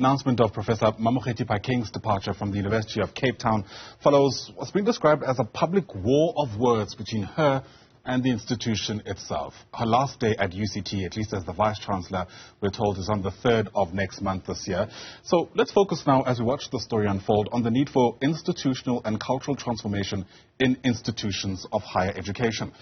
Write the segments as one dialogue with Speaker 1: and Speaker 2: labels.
Speaker 1: Announcement of Professor Mamokgethi Phakeng's departure from the University of Cape Town follows what's been described as a public war of words between her and the institution itself. Her last day at UCT, at least as the Vice-Chancellor, we're told, is on the 3rd of next month this year. So let's focus now, as we watch the story unfold, on the need for institutional and cultural transformation in institutions of higher education.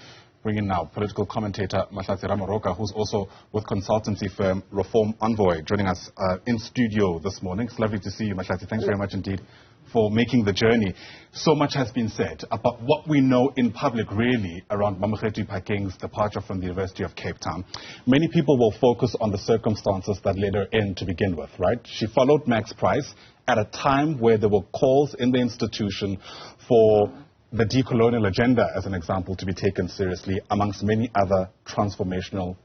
Speaker 1: Bring in now political commentator Mahlatse Ramoroka, who's also with consultancy firm Reform Envoy, joining us in studio this morning. It's lovely to see you, Mahlatse. Thanks very much indeed for making the journey. So much has been said about what we know in public, really, around Mamokgethi Phakeng's departure from the University of Cape Town. Many people will focus on the circumstances that led her in to begin with, right? She followed Max Price at a time where there were calls in the institution for the decolonial agenda, as an example, to be taken seriously, amongst many other transformational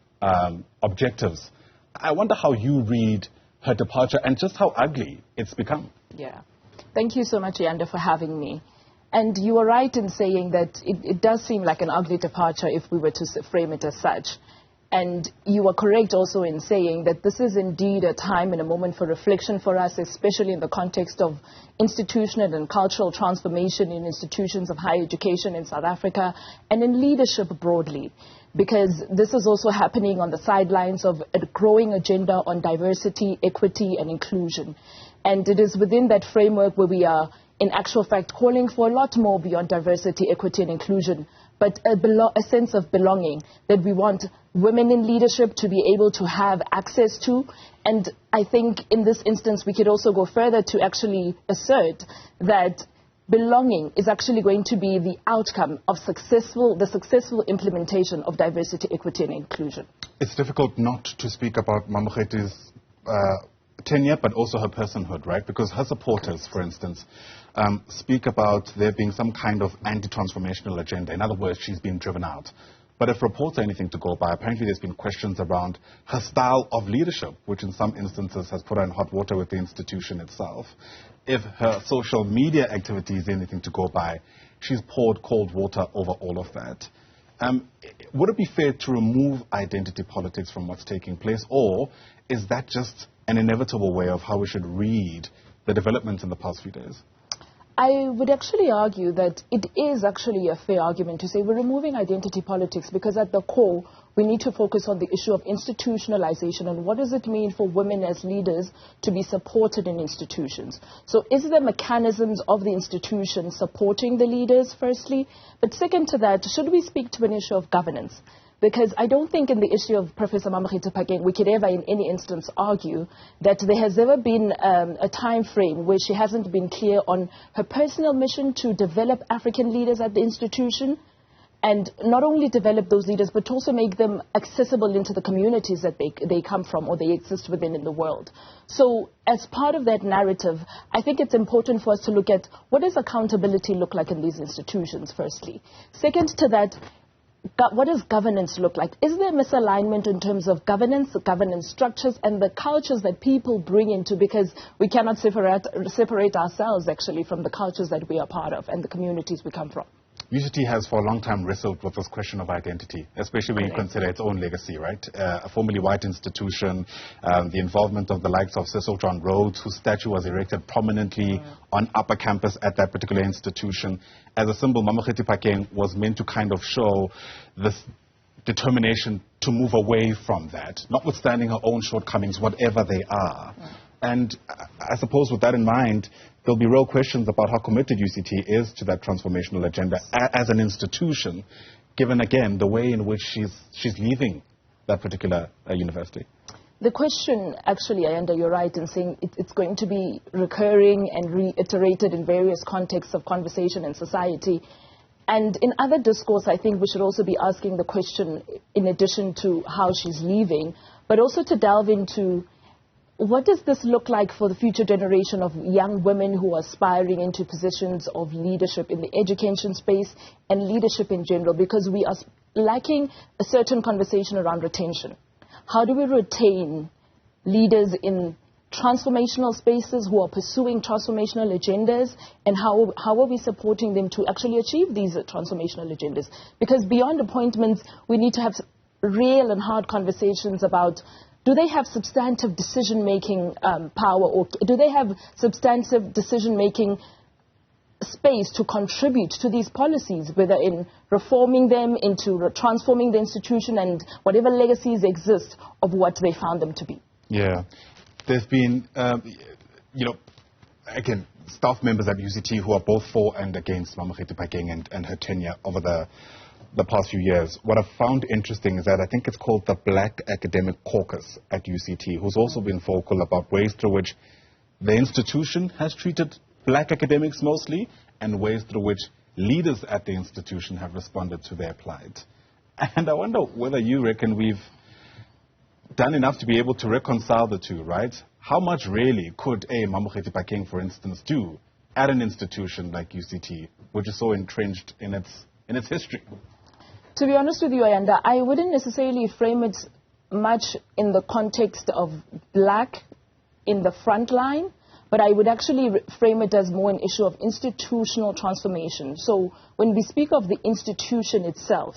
Speaker 1: objectives. I wonder how you read her departure and just how ugly it's become.
Speaker 2: Yeah. Thank you so much, Yanda, for having me. And you are right in saying that it does seem like an ugly departure if we were to frame it as such. And you are correct also in saying that this is indeed a time and a moment for reflection for us, especially in the context of institutional and cultural transformation in institutions of higher education in South Africa and in leadership broadly. Because this is also happening on the sidelines of a growing agenda on diversity, equity and inclusion. And it is within that framework where we are, in actual fact, calling for a lot more beyond diversity, equity and inclusion, but a sense of belonging that we want women in leadership to be able to have access to. And I think in this instance, we could also go further to actually assert that belonging is actually going to be the outcome of the successful implementation of diversity, equity and inclusion.
Speaker 1: It's difficult not to speak about Mamokgethi's tenure, but also her personhood, right? Because her supporters, for instance, speak about there being some kind of anti-transformational agenda. In other words, she's been driven out. But if reports are anything to go by, apparently there's been questions around her style of leadership, which in some instances has put her in hot water with the institution itself. If her social media activity is anything to go by, she's poured cold water over all of that. Would it be fair to remove identity politics from what's taking place, or is that just an inevitable way of how we should read the developments in the past few days?
Speaker 2: I would actually argue that it is actually a fair argument to say we're removing identity politics because at the core, we need to focus on the issue of institutionalization and what does it mean for women as leaders to be supported in institutions. So is there mechanisms of the institution supporting the leaders, firstly? But second to that, should we speak to an issue of governance? Because I don't think in the issue of Professor Mamokgethi Phakeng we could ever in any instance argue that there has ever been a time frame where she hasn't been clear on her personal mission to develop African leaders at the institution and not only develop those leaders but also make them accessible into the communities that they come from or they exist within in the world. So as part of that narrative, I think it's important for us to look at what does accountability look like in these institutions, firstly. Second to that, what does governance look like? Is there misalignment in terms of governance, the governance structures, and the cultures that people bring into? Because we cannot separate ourselves, actually, from the cultures that we are part of and the communities we come from.
Speaker 1: UCT has for a long time wrestled with this question of identity, especially when you consider its own legacy, right? A formerly white institution, the involvement of the likes of Cecil John Rhodes, whose statue was erected prominently on upper campus at that particular institution. As a symbol, Mamokgethi Phakeng was meant to kind of show this determination to move away from that, notwithstanding her own shortcomings, whatever they are. And I suppose with that in mind, there'll be real questions about how committed UCT is to that transformational agenda as an institution, given, again, the way in which she's leaving that particular university.
Speaker 2: The question, actually, Ayanda, you're right in saying it's going to be recurring and reiterated in various contexts of conversation and society. And in other discourse, I think we should also be asking the question, in addition to how she's leaving, but also to delve into what does this look like for the future generation of young women who are aspiring into positions of leadership in the education space and leadership in general? Because we are lacking a certain conversation around retention. How do we retain leaders in transformational spaces who are pursuing transformational agendas, and how are we supporting them to actually achieve these transformational agendas? Because beyond appointments, we need to have real and hard conversations about do they have substantive decision-making power, or do they have substantive decision-making space to contribute to these policies, whether in reforming them, into transforming the institution and whatever legacies exist of what they found them to be?
Speaker 1: Yeah. There's been, again, staff members at UCT who are both for and against Mamokgethi Phakeng and her tenure over the past few years. What I've found interesting is that I think it's called the Black Academic Caucus at UCT, who's also been vocal about ways through which the institution has treated black academics mostly, and ways through which leaders at the institution have responded to their plight. And I wonder whether you reckon we've done enough to be able to reconcile the two, right? How much really could a Mamokgethi Phakeng, for instance, do at an institution like UCT, which is so entrenched in its history?
Speaker 2: To be honest with you, Ayanda, I wouldn't necessarily frame it much in the context of black in the front line, but I would actually frame it as more an issue of institutional transformation. So when we speak of the institution itself,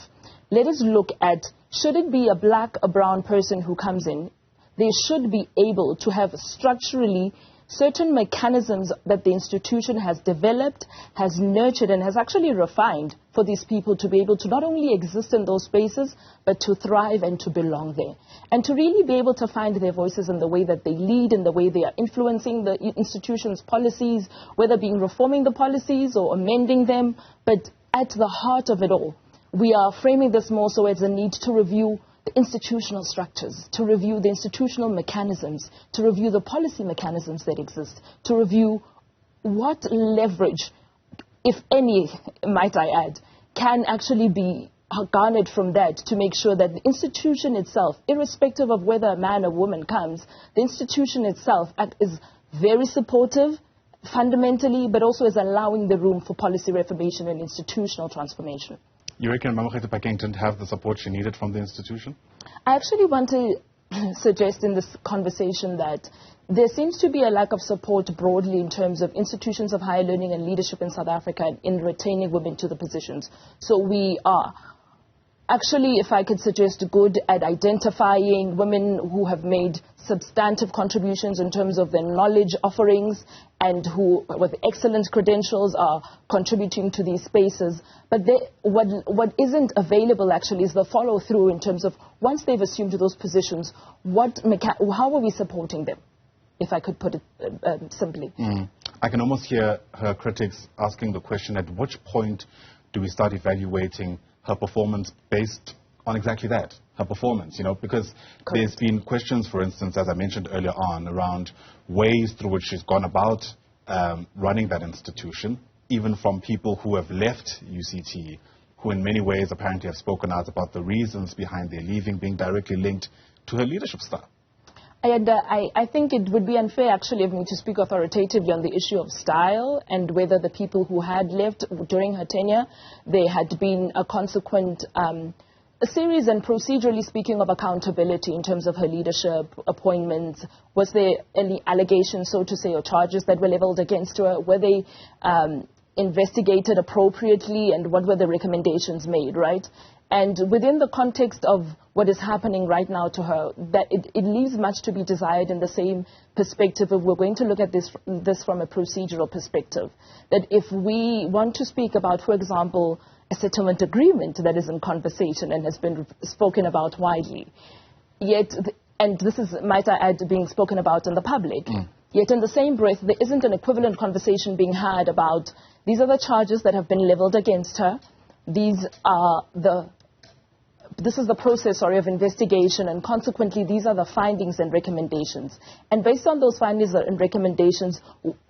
Speaker 2: let us look at, should it be a black, a brown person who comes in, they should be able to have structurally certain mechanisms that the institution has developed, has nurtured, and has actually refined for these people to be able to not only exist in those spaces, but to thrive and to belong there. And to really be able to find their voices in the way that they lead, in the way they are influencing the institution's policies, whether being reforming the policies or amending them. But at the heart of it all, we are framing this more so as a need to review the institutional structures, to review the institutional mechanisms, to review the policy mechanisms that exist, to review what leverage, if any, might I add, can actually be garnered from that to make sure that the institution itself, irrespective of whether a man or woman comes, the institution itself is very supportive fundamentally, but also is allowing the room for policy reformation and institutional transformation.
Speaker 1: You reckon Mamokgethi Phakeng didn't have the support she needed from the institution?
Speaker 2: I actually want to suggest in this conversation that there seems to be a lack of support broadly in terms of institutions of higher learning and leadership in South Africa in retaining women to the positions. So we are actually, if I could suggest, good at identifying women who have made substantive contributions in terms of their knowledge offerings and who, with excellent credentials, are contributing to these spaces. But what isn't available actually is the follow-through in terms of once they've assumed those positions, how are we supporting them, if I could put it simply.
Speaker 1: I can almost hear her critics asking the question, at which point do we start evaluating her performance based on exactly that, her performance, because there's been questions, for instance, as I mentioned earlier on, around ways through which she's gone about running that institution, even from people who have left UCT, who in many ways apparently have spoken out about the reasons behind their leaving being directly linked to her leadership style.
Speaker 2: I think it would be unfair, actually, of me to speak authoritatively on the issue of style and whether the people who had left during her tenure, there had been a consequent a series and procedurally speaking of accountability in terms of her leadership, appointments. Was there any allegations, so to say, or charges that were leveled against her? Were they investigated appropriately, and what were the recommendations made, right? And within the context of what is happening right now to her, that it leaves much to be desired in the same perspective if we're going to look at this from a procedural perspective. That if we want to speak about, for example, a settlement agreement that is in conversation and has been spoken about widely, yet, and this is, might I add, being spoken about in the public, yet in the same breath, there isn't an equivalent conversation being had about these are the charges that have been leveled against her. This is the process, of investigation, and consequently, these are the findings and recommendations. And based on those findings and recommendations,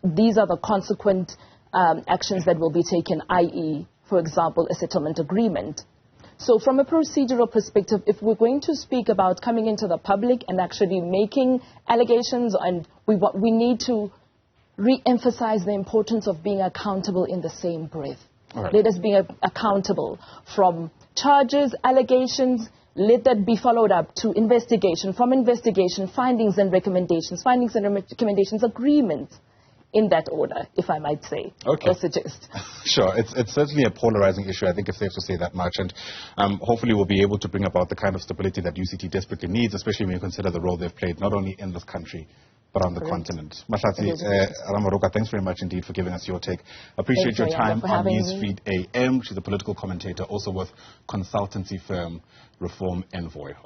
Speaker 2: these are the consequent actions that will be taken, i.e., for example, a settlement agreement. So from a procedural perspective, if we're going to speak about coming into the public and actually making allegations, and we need to re-emphasize the importance of being accountable in the same breath. Right. Let us be accountable from charges, allegations, let that be followed up to investigation, from investigation, findings and recommendations, agreements, in that order, if I might say,
Speaker 1: okay,
Speaker 2: or suggest.
Speaker 1: Sure, it's certainly a polarizing issue. I think it's safe to say that much, and hopefully we'll be able to bring about the kind of stability that UCT desperately needs, especially when you consider the role they've played not only in this country but on the continent. Mahlatse Ramoroka, thanks very much indeed for giving us your take. Appreciate your time on Newsfeed AM. She's a political commentator, also with consultancy firm Reform Envoy. All right.